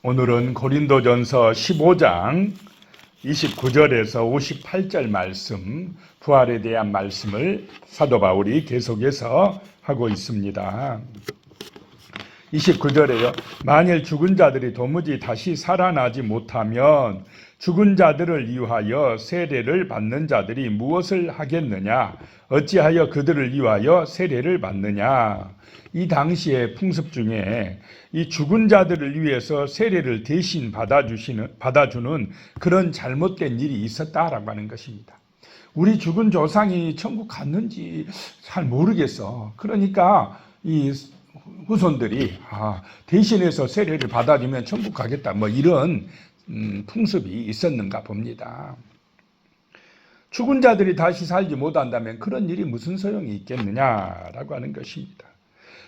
오늘은 고린도전서 15장 29절에서 58절 말씀, 부활에 대한 말씀을 사도 바울이 계속해서 하고 있습니다. 29절에요. 만일 죽은 자들이 도무지 다시 살아나지 못하면 죽은 자들을 위하여 세례를 받는 자들이 무엇을 하겠느냐? 어찌하여 그들을 위하여 세례를 받느냐? 이 당시의 풍습 중에 이 죽은 자들을 위해서 세례를 대신 받아주는 그런 잘못된 일이 있었다라고 하는 것입니다. 우리 죽은 조상이 천국 갔는지 잘 모르겠어. 그러니까 이 후손들이 대신해서 세례를 받아주면 천국 가겠다, 뭐 이런 풍습이 있었는가 봅니다. 죽은 자들이 다시 살지 못한다면 그런 일이 무슨 소용이 있겠느냐라고 하는 것입니다.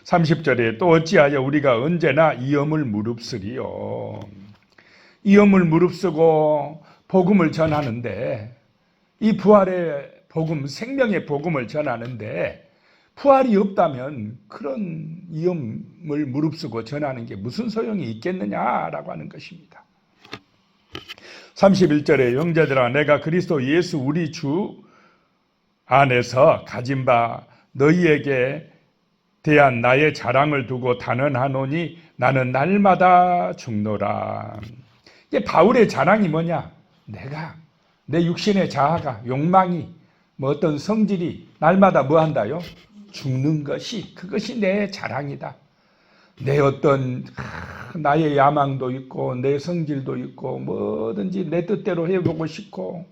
30절에 또 어찌하여 우리가 언제나 이엄을 무릅쓰리요. 이엄을 무릅쓰고 복음을 전하는데, 이 부활의 복음, 생명의 복음을 전하는데 부활이 없다면 그런 이엄을 무릅쓰고 전하는 게 무슨 소용이 있겠느냐라고 하는 것입니다. 31절에 형제들아, 내가 그리스도 예수 우리 주 안에서 가진 바 너희에게 대한 나의 자랑을 두고 단언하노니 나는 날마다 죽노라. 이게 바울의 자랑이 뭐냐? 내가 내 육신의 자아가, 욕망이, 뭐 어떤 성질이 날마다 뭐 한다요? 죽는 것이, 그것이 내 자랑이다. 내 어떤 나의 야망도 있고 내 성질도 있고 뭐든지 내 뜻대로 해보고 싶고,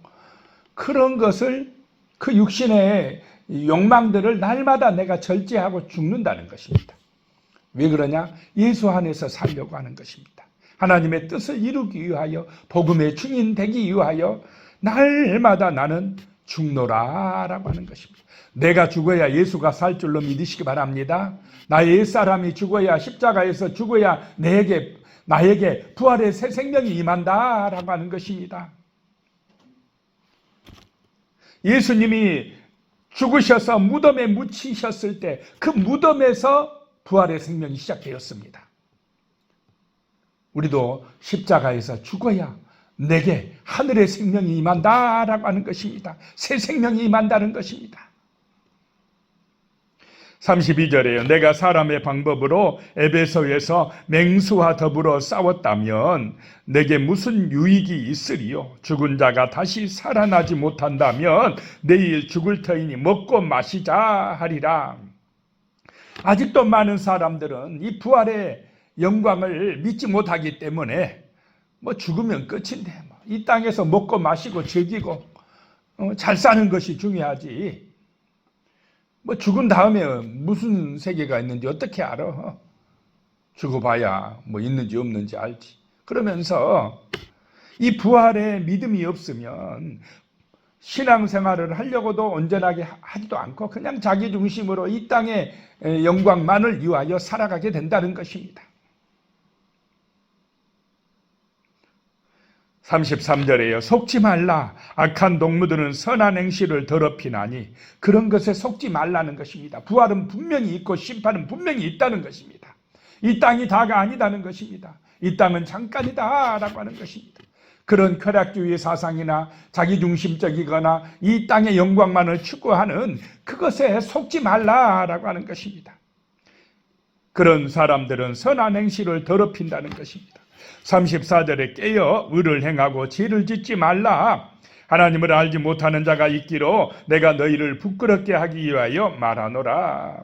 그런 것을, 그 육신의 욕망들을 날마다 내가 절제하고 죽는다는 것입니다. 왜 그러냐? 예수 안에서 살려고 하는 것입니다. 하나님의 뜻을 이루기 위하여, 복음의 증인 되기 위하여 날마다 나는 죽노라라고 하는 것입니다. 내가 죽어야 예수가 살 줄로 믿으시기 바랍니다. 나의 옛사람이 죽어야, 십자가에서 죽어야 나에게 부활의 새 생명이 임한다라고 하는 것입니다. 예수님이 죽으셔서 무덤에 묻히셨을 때 그 무덤에서 부활의 생명이 시작되었습니다. 우리도 십자가에서 죽어야 내게 하늘의 생명이 임한다라고 하는 것입니다. 새 생명이 임한다는 것입니다. 32절에요. 내가 사람의 방법으로 에베소에서 맹수와 더불어 싸웠다면 내게 무슨 유익이 있으리요? 죽은 자가 다시 살아나지 못한다면 내일 죽을 터이니 먹고 마시자 하리라. 아직도 많은 사람들은 이 부활의 영광을 믿지 못하기 때문에 뭐 죽으면 끝인데, 이 땅에서 먹고 마시고 즐기고 잘 사는 것이 중요하지, 뭐 죽은 다음에 무슨 세계가 있는지 어떻게 알아? 죽어봐야 뭐 있는지 없는지 알지. 그러면서 이 부활에 믿음이 없으면 신앙생활을 하려고도 온전하게 하지도 않고 그냥 자기 중심으로 이 땅의 영광만을 위하여 살아가게 된다는 것입니다. 33절에요. 속지 말라. 악한 동무들은 선한 행실을 더럽히나니. 그런 것에 속지 말라는 것입니다. 부활은 분명히 있고 심판은 분명히 있다는 것입니다. 이 땅이 다가 아니다는 것입니다. 이 땅은 잠깐이다라고 하는 것입니다. 그런 쾌락주의 사상이나 자기중심적이거나 이 땅의 영광만을 추구하는 그것에 속지 말라라고 하는 것입니다. 그런 사람들은 선한 행실을 더럽힌다는 것입니다. 34절에 깨어 의를 행하고 죄를 짓지 말라. 하나님을 알지 못하는 자가 있기로 내가 너희를 부끄럽게 하기 위하여 말하노라.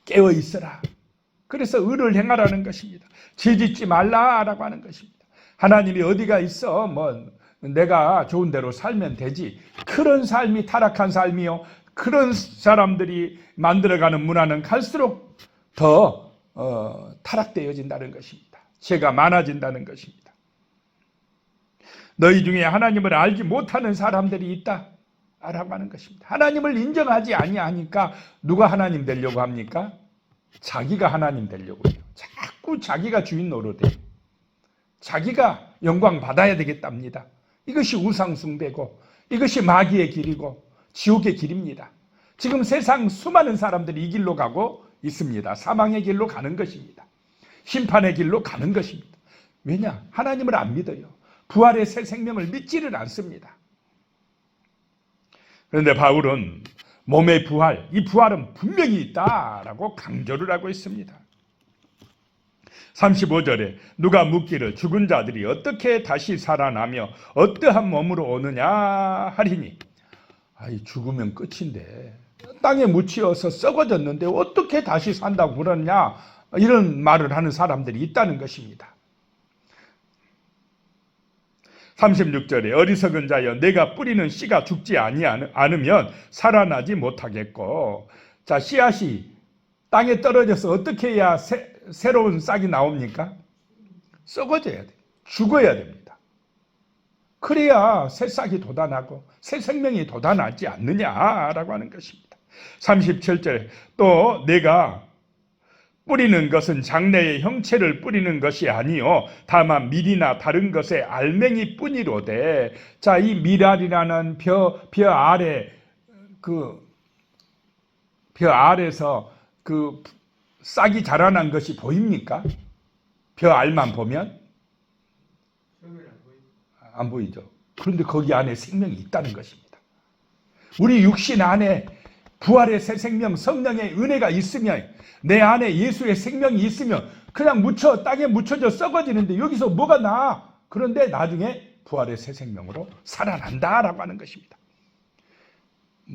깨어 있어라. 그래서 의를 행하라는 것입니다. 죄 짓지 말라라고 하는 것입니다. 하나님이 어디가 있어? 뭐 내가 좋은 대로 살면 되지. 그런 삶이 타락한 삶이요, 그런 사람들이 만들어가는 문화는 갈수록 더 타락되어진다는 것입니다. 죄가 많아진다는 것입니다. 너희 중에 하나님을 알지 못하는 사람들이 있다 라고 하는 것입니다. 하나님을 인정하지 아니하니까 누가 하나님 되려고 합니까? 자기가 하나님 되려고 해요. 자꾸 자기가 주인 노릇해요. 자기가 영광 받아야 되겠답니다. 이것이 우상숭배고 이것이 마귀의 길이고 지옥의 길입니다. 지금 세상 수많은 사람들이 이 길로 가고 있습니다. 사망의 길로 가는 것입니다. 심판의 길로 가는 것입니다. 왜냐? 하나님을 안 믿어요. 부활의 새 생명을 믿지를 않습니다. 그런데 바울은 몸의 부활, 이 부활은 분명히 있다라고 강조를 하고 있습니다. 35절에 누가 묻기를 죽은 자들이 어떻게 다시 살아나며 어떠한 몸으로 오느냐 하리니, 죽으면 끝인데 땅에 묻히어서 썩어졌는데 어떻게 다시 산다고 그러냐, 이런 말을 하는 사람들이 있다는 것입니다. 36절에 어리석은 자여 내가 뿌리는 씨가 죽지 않으면 살아나지 못하겠고, 자, 씨앗이 땅에 떨어져서 어떻게 해야 새로운 싹이 나옵니까? 썩어져야 돼요. 죽어야 됩니다. 그래야 새 싹이 돋아나고 새 생명이 돋아나지 않느냐라고 하는 것입니다. 37절에 또 내가 뿌리는 것은 장래의 형체를 뿌리는 것이 아니요 다만 밀이나 다른 것의 알맹이 뿐이로되, 자, 이 밀알이라는 벼 아래 벼 아래서 싹이 자라난 것이 보입니까? 벼 알만 보면 안 보이죠. 그런데 거기 안에 생명이 있다는 것입니다. 우리 육신 안에 부활의 새 생명, 성령의 은혜가 있으면, 내 안에 예수의 생명이 있으면 그냥 땅에 묻혀져 썩어지는데 여기서 뭐가 나? 그런데 나중에 부활의 새 생명으로 살아난다라고 하는 것입니다.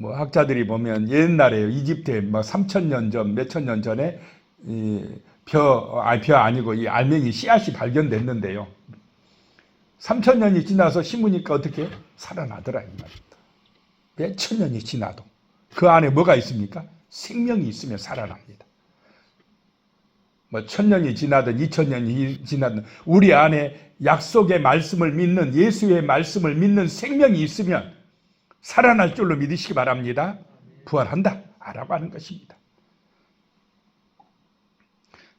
학자들이 보면 옛날에 이집트에 3,000년 전, 몇천 년 전에 벼 아니고 이 알맹이 씨앗이 발견됐는데요. 3,000년이 지나서 심으니까 어떻게 살아나더라 이 말입니다. 몇천 년이 지나도 그 안에 뭐가 있습니까? 생명이 있으면 살아납니다. 1,000년이 지나든 2,000년이 지나든 우리 안에 약속의 말씀을 믿는, 예수의 말씀을 믿는 생명이 있으면 살아날 줄로 믿으시기 바랍니다. 부활한다 라고 하는 것입니다.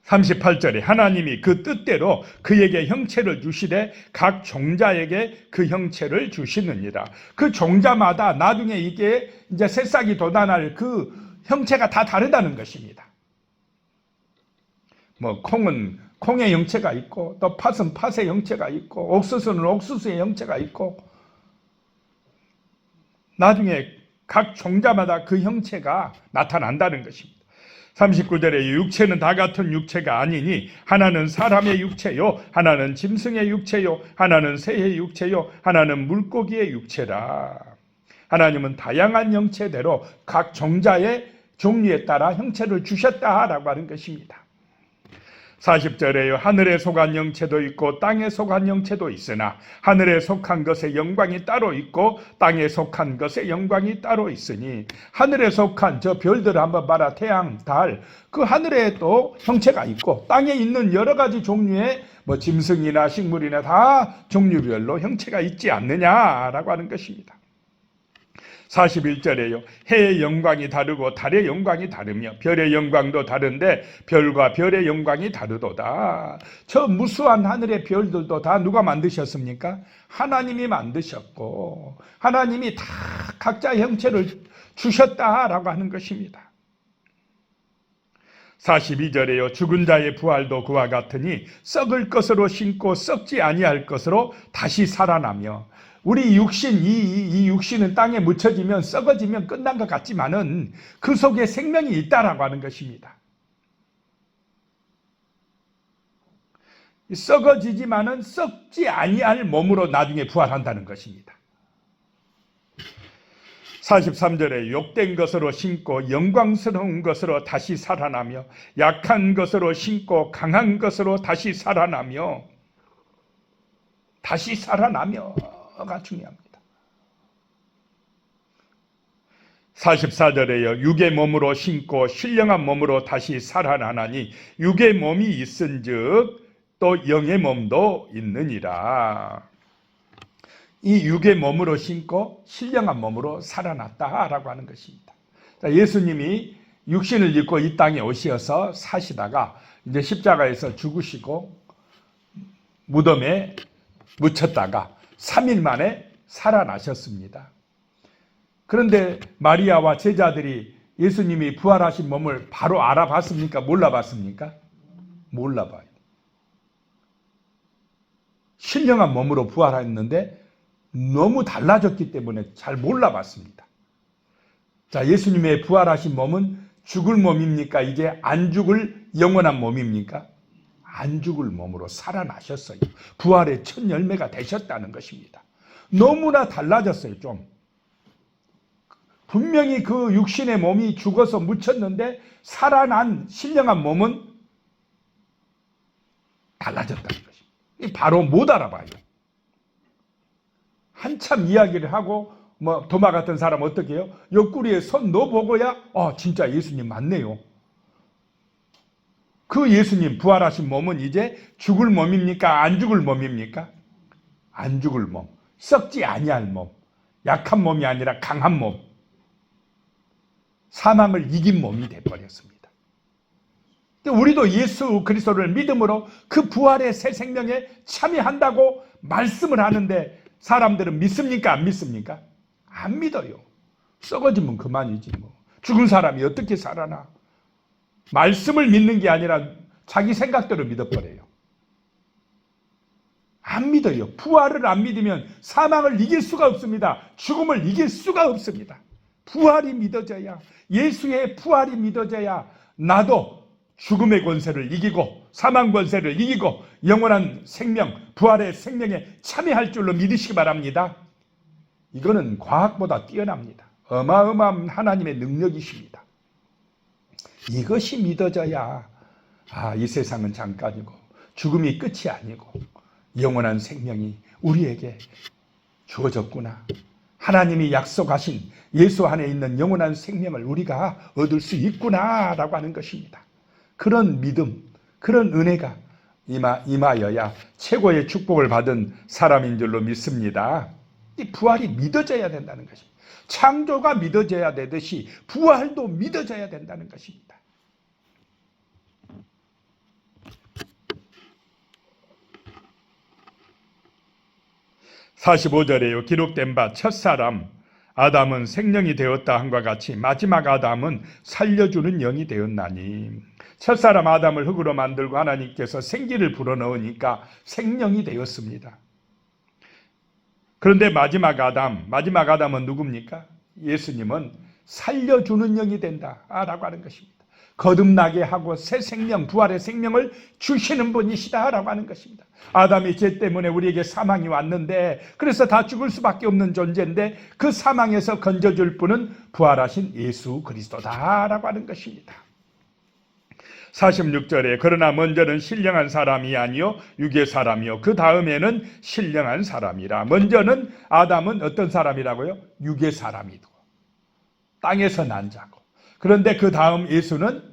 38절에 하나님이 그 뜻대로 그에게 형체를 주시되 각 종자에게 그 형체를 주시느니라. 그 종자마다 나중에 이게 이제 새싹이 돋아날 그 형체가 다 다르다는 것입니다. 콩은 콩의 형체가 있고, 또 팥은 팥의 형체가 있고, 옥수수는 옥수수의 형체가 있고, 나중에 각 종자마다 그 형체가 나타난다는 것입니다. 39절에 육체는 다 같은 육체가 아니니 하나는 사람의 육체요, 하나는 짐승의 육체요, 하나는 새의 육체요, 하나는 물고기의 육체라. 하나님은 다양한 형체대로 각 종자의 종류에 따라 형체를 주셨다라고 하는 것입니다. 40절에요. 하늘에 속한 영체도 있고 땅에 속한 영체도 있으나 하늘에 속한 것의 영광이 따로 있고 땅에 속한 것의 영광이 따로 있으니, 하늘에 속한 저 별들을 한번 봐라. 태양, 달, 그 하늘에 또 형체가 있고 땅에 있는 여러 가지 종류의 짐승이나 식물이나 다 종류별로 형체가 있지 않느냐라고 하는 것입니다. 41절에요. 해의 영광이 다르고 달의 영광이 다르며 별의 영광도 다른데 별과 별의 영광이 다르도다. 저 무수한 하늘의 별들도 다 누가 만드셨습니까? 하나님이 만드셨고 하나님이 다 각자 형체를 주셨다라고 하는 것입니다. 42절에요. 죽은 자의 부활도 그와 같으니 썩을 것으로 심고 썩지 아니할 것으로 다시 살아나며, 우리 육신, 이 육신은 땅에 묻혀지면 썩어지면 끝난 것 같지만은 그 속에 생명이 있다라고 하는 것입니다. 썩어지지만은 썩지 아니할 몸으로 나중에 부활한다는 것입니다. 43절에 욕된 것으로 심고 영광스러운 것으로 다시 살아나며, 약한 것으로 심고 강한 것으로 다시 살아나며가 중요합니다. 44절에요. 육의 몸으로 심고 신령한 몸으로 다시 살아나나니 육의 몸이 있은즉 또 영의 몸도 있느니라. 이 육의 몸으로 심고 신령한 몸으로 살아났다라고 하는 것입니다. 자, 예수님이 육신을 입고 이 땅에 오셔서 사시다가 이제 십자가에서 죽으시고 무덤에 묻혔다가 3일 만에 살아나셨습니다. 그런데 마리아와 제자들이 예수님이 부활하신 몸을 바로 알아봤습니까? 몰라봤습니까? 몰라봐요. 신령한 몸으로 부활했는데 너무 달라졌기 때문에 잘 몰라봤습니다. 자, 예수님의 부활하신 몸은 죽을 몸입니까? 이제 안 죽을 영원한 몸입니까? 안 죽을 몸으로 살아나셨어요. 부활의 첫 열매가 되셨다는 것입니다. 너무나 달라졌어요. 좀 분명히 그 육신의 몸이 죽어서 묻혔는데 살아난 신령한 몸은 달라졌다는 것입니다. 바로 못 알아봐요. 한참 이야기를 하고 도마 같은 사람 어떻게 해요? 옆구리에 손 넣어보고야 진짜 예수님 맞네요. 그 예수님 부활하신 몸은 이제 죽을 몸입니까? 안 죽을 몸입니까? 안 죽을 몸, 썩지 아니할 몸, 약한 몸이 아니라 강한 몸, 사망을 이긴 몸이 되어버렸습니다. 우리도 예수 그리스도를 믿음으로 그 부활의 새 생명에 참여한다고 말씀을 하는데 사람들은 믿습니까? 안 믿습니까? 안 믿어요. 썩어지면 그만이지 뭐. 죽은 사람이 어떻게 살아나? 말씀을 믿는 게 아니라 자기 생각대로 믿어버려요. 안 믿어요. 부활을 안 믿으면 사망을 이길 수가 없습니다. 죽음을 이길 수가 없습니다. 부활이 믿어져야, 예수의 부활이 믿어져야 나도 죽음의 권세를 이기고 사망 권세를 이기고 영원한 생명, 부활의 생명에 참여할 줄로 믿으시기 바랍니다. 이거는 과학보다 뛰어납니다. 어마어마한 하나님의 능력이십니다. 이것이 믿어져야 이 세상은 잠깐이고 죽음이 끝이 아니고 영원한 생명이 우리에게 주어졌구나. 하나님이 약속하신 예수 안에 있는 영원한 생명을 우리가 얻을 수 있구나라고 하는 것입니다. 그런 믿음, 그런 은혜가 임하여야 최고의 축복을 받은 사람인 줄로 믿습니다. 이 부활이 믿어져야 된다는 것입니다. 창조가 믿어져야 되듯이 부활도 믿어져야 된다는 것입니다. (45절에요) 기록된 바 첫사람 아담은 생명이 되었다 함과 같이 마지막 아담은 살려주는 영이 되었나니. 첫사람 아담을 흙으로 만들고 하나님께서 생기를 불어넣으니까 생명이 되었습니다. 그런데 마지막 아담은 누굽니까? 예수님은 살려주는 영이 된다라고 하는 것입니다. 거듭나게 하고 새 생명, 부활의 생명을 주시는 분이시다라고 하는 것입니다. 아담의 죄 때문에 우리에게 사망이 왔는데 그래서 다 죽을 수밖에 없는 존재인데 그 사망에서 건져줄 분은 부활하신 예수 그리스도다라고 하는 것입니다. 46절에 그러나 먼저는 신령한 사람이 아니요 육의 사람이요 그 다음에는 신령한 사람이라. 먼저는 아담은 어떤 사람이라고요? 육의 사람이고 땅에서 난 자고. 그런데 그 다음 예수는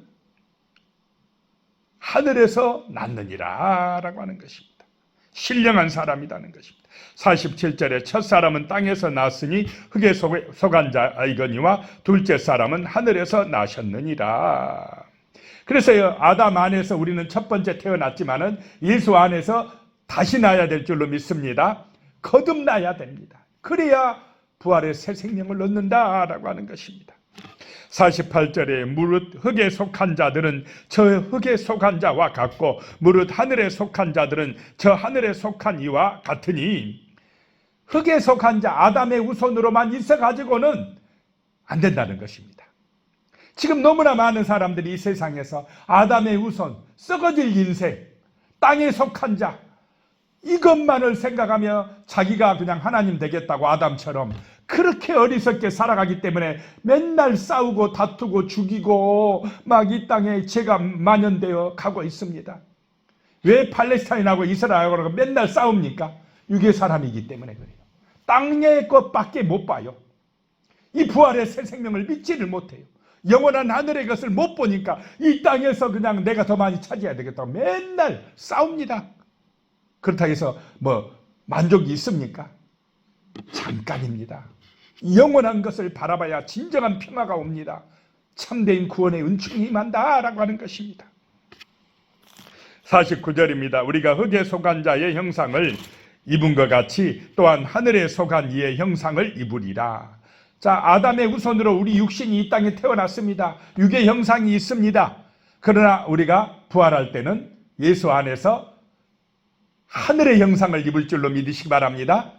하늘에서 났느니라 라고 하는 것입니다. 신령한 사람이라는 것입니다. 47절에 첫사람은 땅에서 났으니 흙에 속한 자이거니와 둘째 사람은 하늘에서 나셨느니라. 그래서 아담 안에서 우리는 첫 번째 태어났지만은 예수 안에서 다시 나야 될 줄로 믿습니다. 거듭나야 됩니다. 그래야 부활의 새 생명을 얻는다라고 하는 것입니다. 48절에 무릇 흙에 속한 자들은 저 흙에 속한 자와 같고 무릇 하늘에 속한 자들은 저 하늘에 속한 이와 같으니. 흙에 속한 자 아담의 후손으로만 있어가지고는 안 된다는 것입니다. 지금 너무나 많은 사람들이 이 세상에서 아담의 후손, 썩어질 인생, 땅에 속한 자 이것만을 생각하며 자기가 그냥 하나님 되겠다고 아담처럼 그렇게 어리석게 살아가기 때문에 맨날 싸우고 다투고 죽이고 막 이 땅에 죄가 만연되어 가고 있습니다. 왜 팔레스타인하고 이스라엘하고 맨날 싸웁니까? 육의 사람이기 때문에 그래요. 땅의 것밖에 못 봐요. 이 부활의 새 생명을 믿지를 못해요. 영원한 하늘의 것을 못 보니까 이 땅에서 그냥 내가 더 많이 차지해야 되겠다고 맨날 싸웁니다. 그렇다고 해서 만족이 있습니까? 잠깐입니다. 영원한 것을 바라봐야 진정한 평화가 옵니다. 참된 구원의 은총이 임한다라고 하는 것입니다. 49절입니다. 우리가 흙에 속한 자의 형상을 입은 것 같이 또한 하늘에 속한 이의 형상을 입으리라. 자, 아담의 후손으로 우리 육신이 이 땅에 태어났습니다. 육의 형상이 있습니다. 그러나 우리가 부활할 때는 예수 안에서 하늘의 형상을 입을 줄로 믿으시기 바랍니다.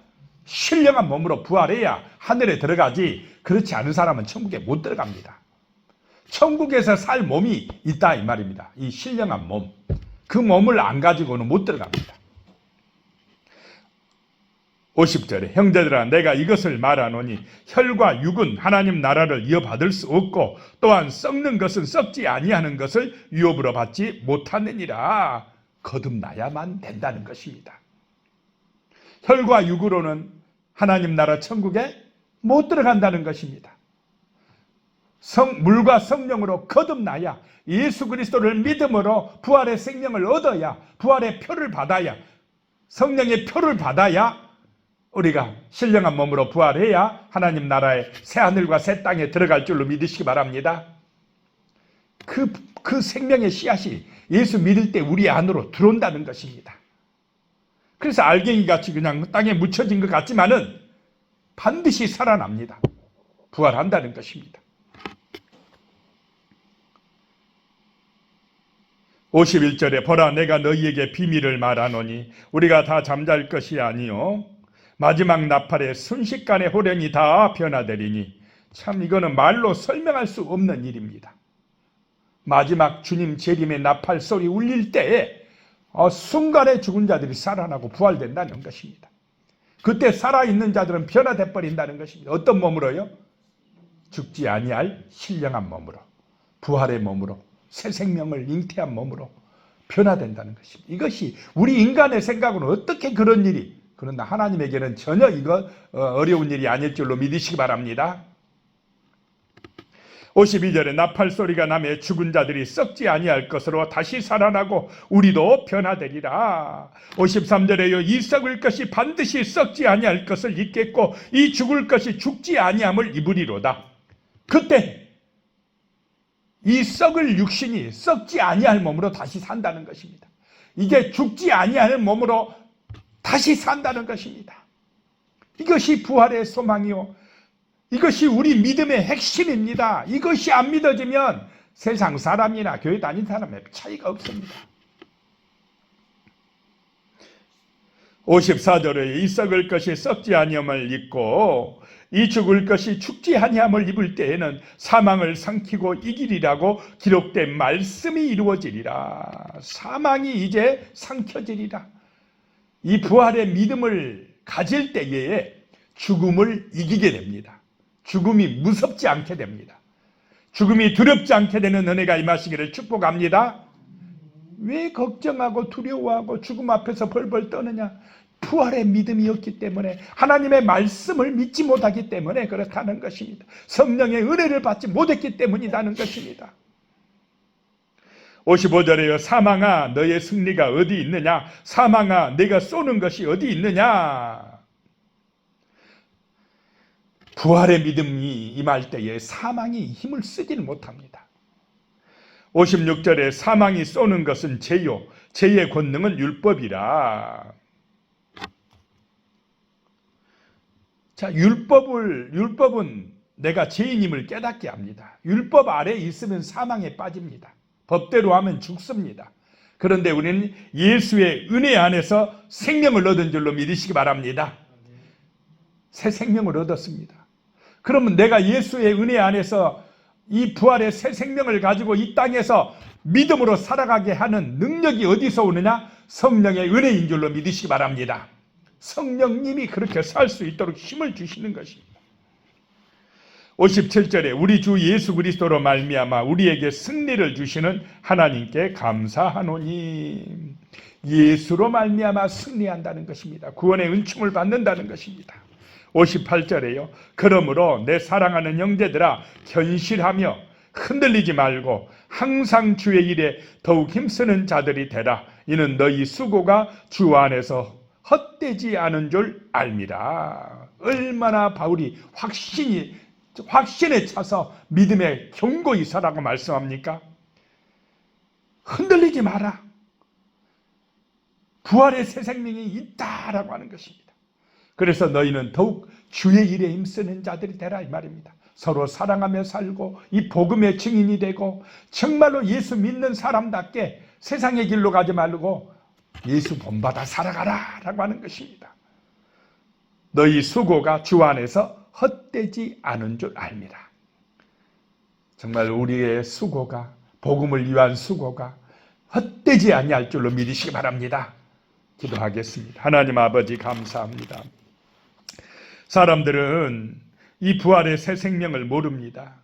신령한 몸으로 부활해야 하늘에 들어가지, 그렇지 않은 사람은 천국에 못 들어갑니다. 천국에서 살 몸이 있다 이 말입니다. 이 신령한 몸, 그 몸을 안 가지고는 못 들어갑니다. 50절에 형제들아 내가 이것을 말하노니 혈과 육은 하나님 나라를 이어받을 수 없고 또한 썩는 것은 썩지 아니하는 것을 유업으로 받지 못하느니라. 거듭나야만 된다는 것입니다. 혈과 육으로는 하나님 나라 천국에 못 들어간다는 것입니다. 물과 성령으로 거듭나야, 예수 그리스도를 믿음으로 부활의 생명을 얻어야, 부활의 표를 받아야, 성령의 표를 받아야 우리가 신령한 몸으로 부활해야 하나님 나라의 새 하늘과 새 땅에 들어갈 줄로 믿으시기 바랍니다. 그 생명의 씨앗이 예수 믿을 때 우리 안으로 들어온다는 것입니다. 그래서 알갱이같이 그냥 땅에 묻혀진 것 같지만은 반드시 살아납니다. 부활한다는 것입니다. 51절에 보라 내가 너희에게 비밀을 말하노니 우리가 다 잠잘 것이 아니요 마지막 나팔에 순식간에 호련이 다 변화되리니. 참 이거는 말로 설명할 수 없는 일입니다. 마지막 주님 재림의 나팔 소리 울릴 때에 순간에 죽은 자들이 살아나고 부활된다는 것입니다. 그때 살아있는 자들은 변화돼 버린다는 것입니다. 어떤 몸으로요? 죽지 아니할 신령한 몸으로, 부활의 몸으로, 새 생명을 잉태한 몸으로 변화된다는 것입니다. 이것이 우리 인간의 생각으로는 어떻게 그런 일이, 그러나 하나님에게는 전혀 이거 어려운 일이 아닐 줄로 믿으시기 바랍니다. 52절에 나팔 소리가 나매 죽은 자들이 썩지 아니할 것으로 다시 살아나고 우리도 변화되리라. 53절에요 이 썩을 것이 반드시 썩지 아니할 것을 입겠고 이 죽을 것이 죽지 아니함을 입으리로다. 그때 이 썩을 육신이 썩지 아니할 몸으로 다시 산다는 것입니다. 이게 죽지 아니하는 몸으로 다시 산다는 것입니다. 이것이 부활의 소망이요, 이것이 우리 믿음의 핵심입니다. 이것이 안 믿어지면 세상 사람이나 교회 다닌 사람의 차이가 없습니다. 54절에 이 썩을 것이 썩지 아니함을 입고 이 죽을 것이 죽지 아니함을 입을 때에는 사망을 삼키고 이기리라고 기록된 말씀이 이루어지리라. 사망이 이제 삼켜지리라. 이 부활의 믿음을 가질 때에 죽음을 이기게 됩니다. 죽음이 무섭지 않게 됩니다. 죽음이 두렵지 않게 되는 은혜가 임하시기를 축복합니다. 왜 걱정하고 두려워하고 죽음 앞에서 벌벌 떠느냐? 부활의 믿음이 없기 때문에, 하나님의 말씀을 믿지 못하기 때문에 그렇다는 것입니다. 성령의 은혜를 받지 못했기 때문이라는 것입니다. 55절에요 사망아 너의 승리가 어디 있느냐? 사망아 내가 쏘는 것이 어디 있느냐? 부활의 믿음이 임할 때에 사망이 힘을 쓰지는 못합니다. 56절에 사망이 쏘는 것은 죄요 죄의 권능은 율법이라. 자, 율법은 내가 죄인임을 깨닫게 합니다. 율법 아래 있으면 사망에 빠집니다. 법대로 하면 죽습니다. 그런데 우리는 예수의 은혜 안에서 생명을 얻은 줄로 믿으시기 바랍니다. 새 생명을 얻었습니다. 그러면 내가 예수의 은혜 안에서 이 부활의 새 생명을 가지고 이 땅에서 믿음으로 살아가게 하는 능력이 어디서 오느냐? 성령의 은혜인 줄로 믿으시기 바랍니다. 성령님이 그렇게 살 수 있도록 힘을 주시는 것입니다. 57절에 우리 주 예수 그리스도로 말미암아 우리에게 승리를 주시는 하나님께 감사하노니. 예수로 말미암아 승리한다는 것입니다. 구원의 은총을 받는다는 것입니다. 58절에요 그러므로 내 사랑하는 형제들아 견실하며 흔들리지 말고 항상 주의 일에 더욱 힘쓰는 자들이 되라. 이는 너희 수고가 주 안에서 헛되지 않은 줄 알미라. 얼마나 바울이 확신에 차서 믿음에 견고히 서라고 말씀합니까? 흔들리지 마라. 부활의 새 생명이 있다라고 하는 것입니다. 그래서 너희는 더욱 주의 일에 힘쓰는 자들이 되라 이 말입니다. 서로 사랑하며 살고 이 복음의 증인이 되고 정말로 예수 믿는 사람답게 세상의 길로 가지 말고 예수 본받아 살아가라 라고 하는 것입니다. 너희 수고가 주 안에서 헛되지 않은 줄 압니다. 정말 우리의 수고가, 복음을 위한 수고가 헛되지 아니할 줄로 믿으시기 바랍니다. 기도하겠습니다. 하나님 아버지 감사합니다. 사람들은 이 부활의 새 생명을 모릅니다.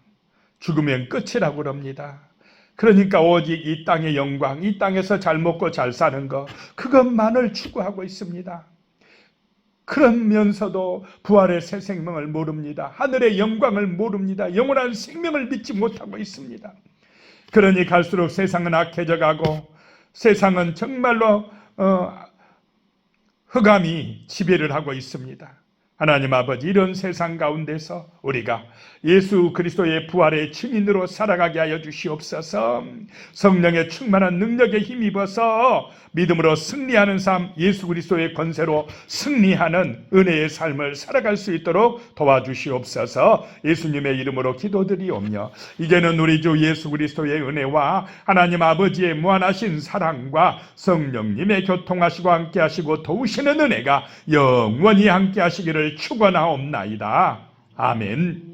죽으면 끝이라고 그럽니다. 그러니까 오직 이 땅의 영광, 이 땅에서 잘 먹고 잘 사는 것, 그것만을 추구하고 있습니다. 그러면서도 부활의 새 생명을 모릅니다. 하늘의 영광을 모릅니다. 영원한 생명을 믿지 못하고 있습니다. 그러니 갈수록 세상은 악해져 가고 세상은 정말로 흑암이 지배를 하고 있습니다. 하나님 아버지, 이런 세상 가운데서 우리가 예수 그리스도의 부활의 증인으로 살아가게 하여 주시옵소서. 성령의 충만한 능력에 힘입어서 믿음으로 승리하는 삶, 예수 그리스도의 권세로 승리하는 은혜의 삶을 살아갈 수 있도록 도와주시옵소서. 예수님의 이름으로 기도드리오며, 이제는 우리 주 예수 그리스도의 은혜와 하나님 아버지의 무한하신 사랑과 성령님의 교통하시고 함께하시고 도우시는 은혜가 영원히 함께하시기를 축원하옵나이다. 아멘.